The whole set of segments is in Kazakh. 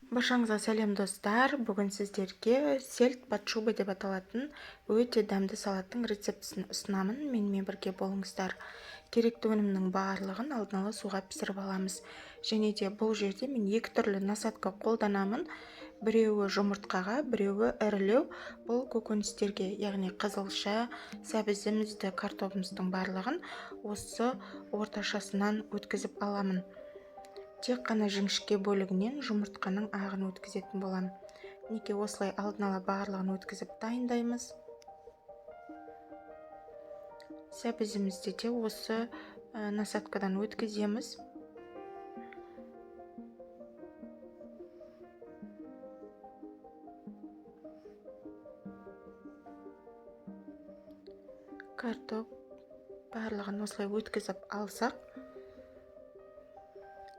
Баршаңызға сәлем достар. Бүгін сіздерге сельдь под шубой деп аталатын өте дәмді салаттың рецептісін ұсынамын. Менімен бірге болыңыздар. Керекті өнімнің барлығын алдын ала суға пісіріп аламыз. Және де бұл жерде мен екі түрлі насадка қолданамын. Біреуі жұмыртқаға, біреуі ірілеу. Бұл көкөністерге, яғни қызылша, сәбізімізді, картопымыздың барлығын осы орташасынан өткізіп аламын. Тек қана жіңішке бөлігінен жұмыртқаның ағын өткізетін болам. Неге осылай алдын ала барлығын өткізіп дайындаймыз. Сәбізімізді де осы насадкадан өткіземіз. Картоп барлығын осылай өткізіп алсақ,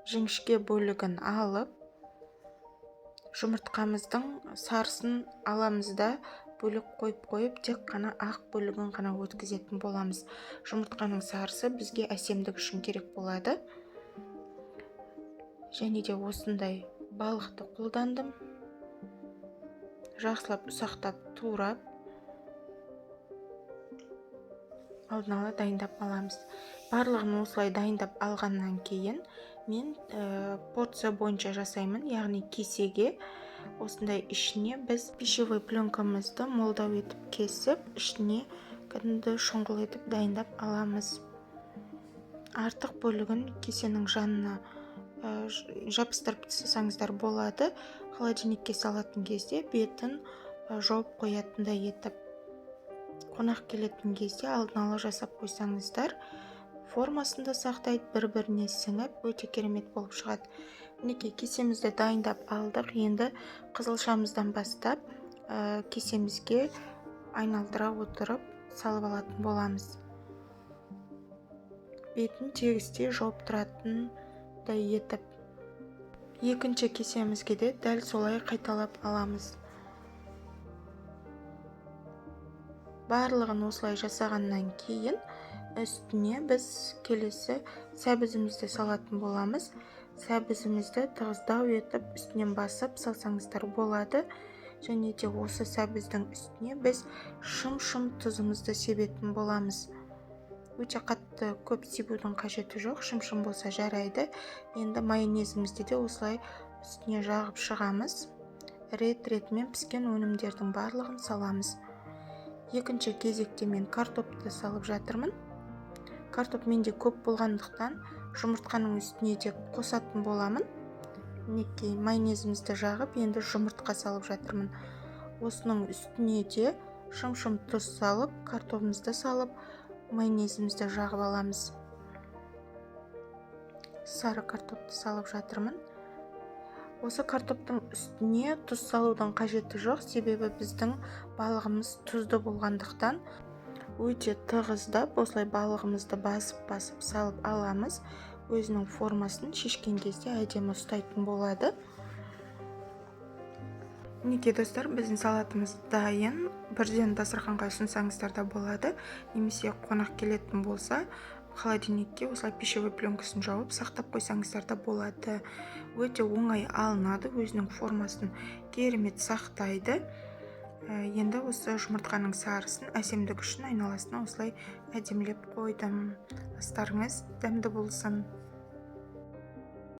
жіңішке бөлігін алып, жұмыртқамыздың сарысын аламыз да бөлек қойып, тек қана ақ бөлігін ғана өткізетін боламыз. Жұмыртқаның сарысы бізге әсемдік үшін керек болады. Және де осындай балықты қолдандым. Жақсылап ұсақтап турап, алдын ала дайындап аламыз. Барлығын осылай дайындап алғаннан кейін мен порция бойынша жасаймын, яғни кесеге осындай ішіне біз пищевой пленкамызды молдау етіп кесіп, ішіне кәдімгі шұңғыл етіп дайындап аламыз. Артық бөлігін кесенің жанына жабыстырып тастасаңыздар болады. Холодильникке салатын кезде бетін жауып қоятындай етіп, қонақ келетін кезде алдын ала жасап қойсаңыздар, формасында сақтайды, бір-біріне сіңіп, өте керемет болып шығады. Мінекей кесемізді дайындап алдық. Енді қызылшамыздан бастап кесемізге айналдыра отырып салып алатын боламыз. Бетін тегістей жауып тұратындай етіп. Екінші кесемізге де дәл солай қайталап аламыз. Барлығын осылай жасағаннан кейін үстіне біз келесі сәбізімізді салатын боламыз. Сәбізімізді тығыздау етіп үстінен басып салсаңыздар болады. Және де осы сәбіздің үстіне біз шым-шым тұзымызды себетін боламыз. Өте қатты көп себудің қажеті жоқ, шым-шым болса жарайды. Енді майонезімізді де осылай үстіне жағып шығамыз. Рет-ретімен піскен өнімдердің барлығын саламыз. Екінші кезекте мен картопты салып жатырмын. Картоп менде көп болғандықтан жұмыртқаның үстіне де қосатын боламын. Мінекей майонезімізді жағып, енді жұмыртқа салып жатырмын. Осының үстіне де шым-шым тұз салып, картопымызды салып, майонезімізді жағып аламыз. Сары картопты салып жатырмын. Осы картоптың үстіне тұз салудың қажеті жоқ, себебі біздің балығымыз тұзды болғандықтан өте тығыздап осылай балығымызды басып салып аламыз. Өзінің формасын шешкен кезде әдемі ұстайтын болады. Мінекей достар, біздің салатымыз дайын. Бірден дастарханға ұсынсаңыздар да болады. Немесе қонақ келетін болса, холодильникке осылай пищевой пленкасын жауып сақтап қойсаңыздар да болады. Өте оңай алынады, өзінің формасын керемет сақтайды. Енді осы жұмыртқаның сарысын әсемдік үшін айналасына осылай әдемілеп қойдым. Астарыңыз дәмді болсын.